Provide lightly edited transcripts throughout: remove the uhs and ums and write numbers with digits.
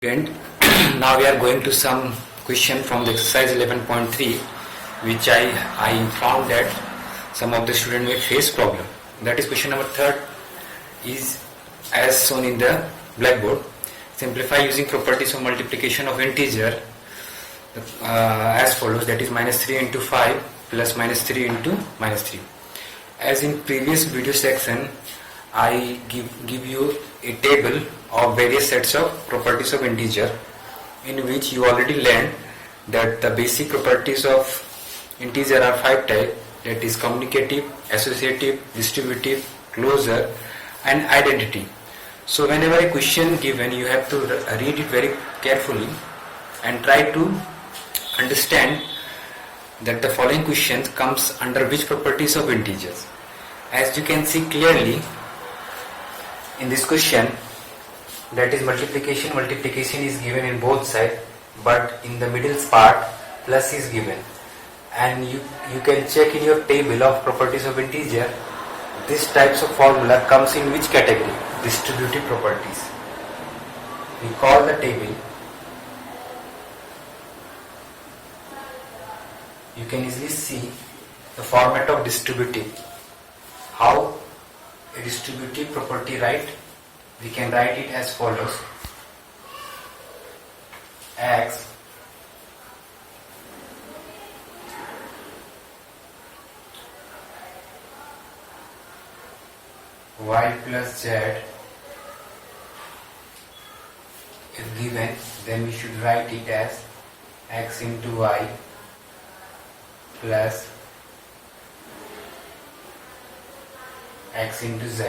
And now we are going to some question from the exercise 11.3, which I found that some of the students may face problem. That is question number 3 is as shown in the blackboard. Simplify using properties of multiplication of integer as follows, that is minus 3 into 5 plus minus 3 into minus 3. As in previous video section, I give you a table of various sets of properties of integer, in which you already learned that the basic properties of integer are 5 types, that is communicative, associative, distributive, closure and identity. So whenever a question given, you have to read it very carefully and try to understand that the following question comes under which properties of integers. As you can see clearly in this question, that is multiplication is given in both sides, but in the middle part plus is given, and you can check in your table of properties of integer, this types of formula comes in which category? Distributive properties. We call the table, you can easily see the format of distributive. How a distributive property write? We can write it as follows: x y plus z if given, then we should write it as x into y plus x into z.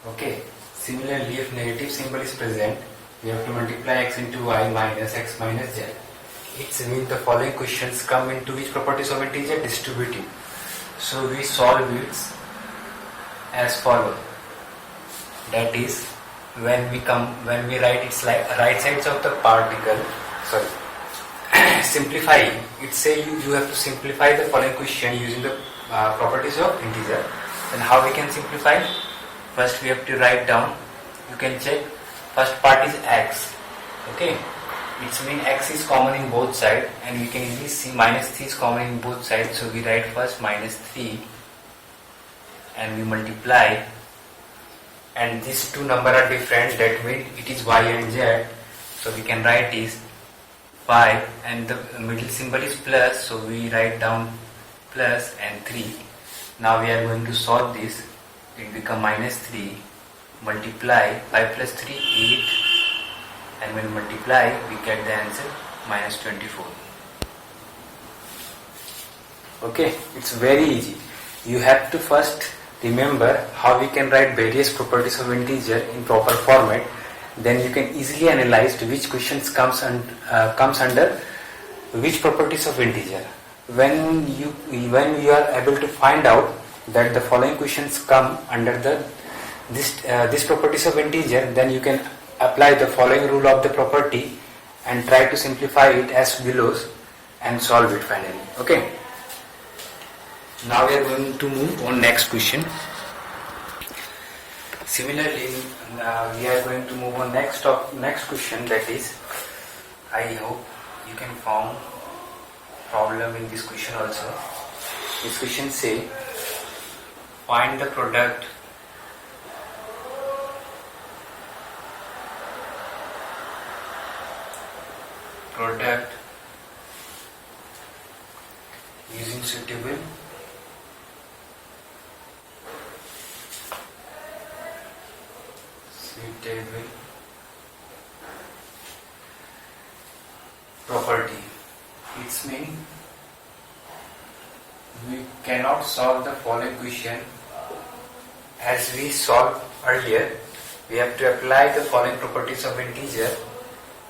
Okay. Similarly, if negative symbol is present, we have to multiply x into y minus x minus z. It means the following questions come into which properties of integer? Distributive. So we solve it as follows. That is, when we write its right sides of the particle, simplify. It say you have to simplify the following question using the properties of integer. And how we can simplify? First we have to write down, you can check, first part is x, okay, it means x is common in both sides, and we can easily see minus 3 is common in both sides, so we write first minus 3 and we multiply, and these two numbers are different, that means it is y and z, so we can write is 5 and the middle symbol is plus, so we write down plus and 3. Now we are going to solve this. It become minus 3, multiply 5 plus 3, 8, and when multiply we get the answer minus 24. Okay, it's very easy. You have to first remember how we can write various properties of integer in proper format, then you can easily analyze which questions comes under which properties of integer. When you are able to find out that the following questions come under this properties of integer, then you can apply the following rule of the property and try to simplify it as below and solve it finally. Okay. Now we are going to move on next question. Similarly, we are going to move on next question, that is, I hope you can found problem in this question also. This question say, find the product using suitable property. It means we cannot solve the following question as we solved earlier. We have to apply the following properties of integer,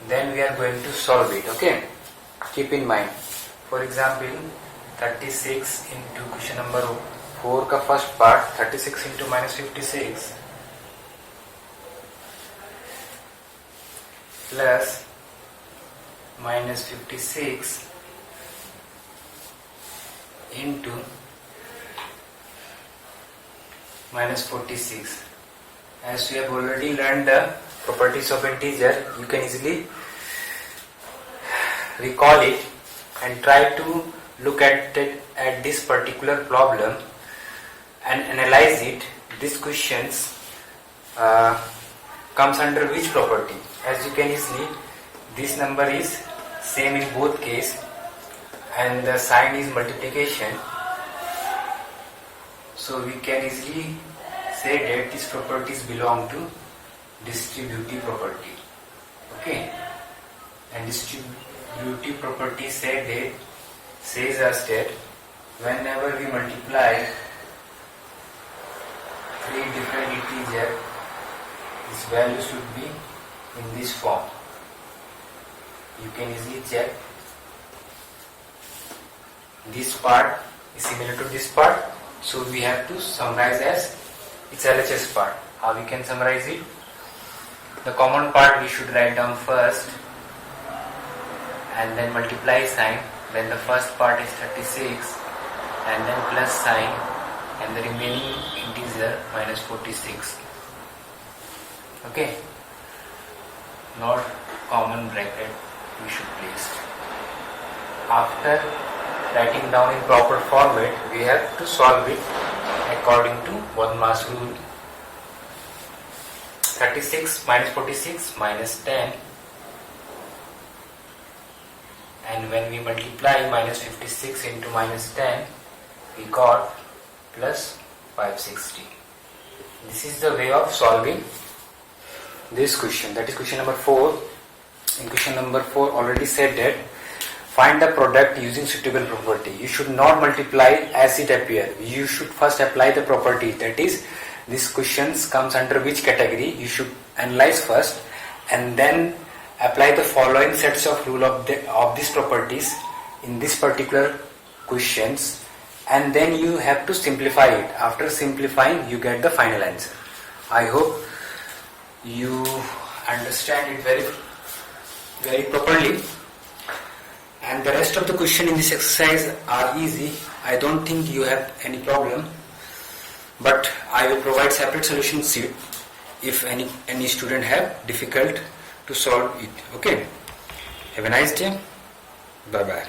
then we are going to solve it. Okay, keep in mind. For example, 36 into question number 4 का first part, 36 into minus 56 plus minus 56 into minus 46. As we have already learned the properties of integer, you can easily recall it and try to look at this particular problem and analyze it. These questions comes under which property? As you can easily, this number is same in both case and the sign is multiplication, so we can easily say that these properties belong to distributive property. Okay, and distributive property says us that whenever we multiply three different integers, this value should be in this form. You can easily check. This part is similar to this part, so we have to summarize as its LHS part. How we can summarize it? The common part we should write down first and then multiply sign, then the first part is 36 and then plus sign and the remaining integer minus 46. Okay, not common bracket we should place. After writing down in proper format, we have to solve it according to one-mass rule. 36 minus 46 minus 10, and when we multiply minus 56 into minus 10, we got plus 560. This is the way of solving this question. That is question number 4. In question number 4 already said that find the product using suitable property. You should not multiply as it appears. You should first apply the property. That is, this questions comes under which category. You should analyze first and then apply the following sets of rule of these properties in this particular questions, and then you have to simplify it. After simplifying, you get the final answer. I hope you understand it very properly. And the rest of the question in this exercise are easy. I don't think you have any problem, but I will provide separate solution sheet if any student have difficult to solve it. Okay, have a nice day. Bye bye.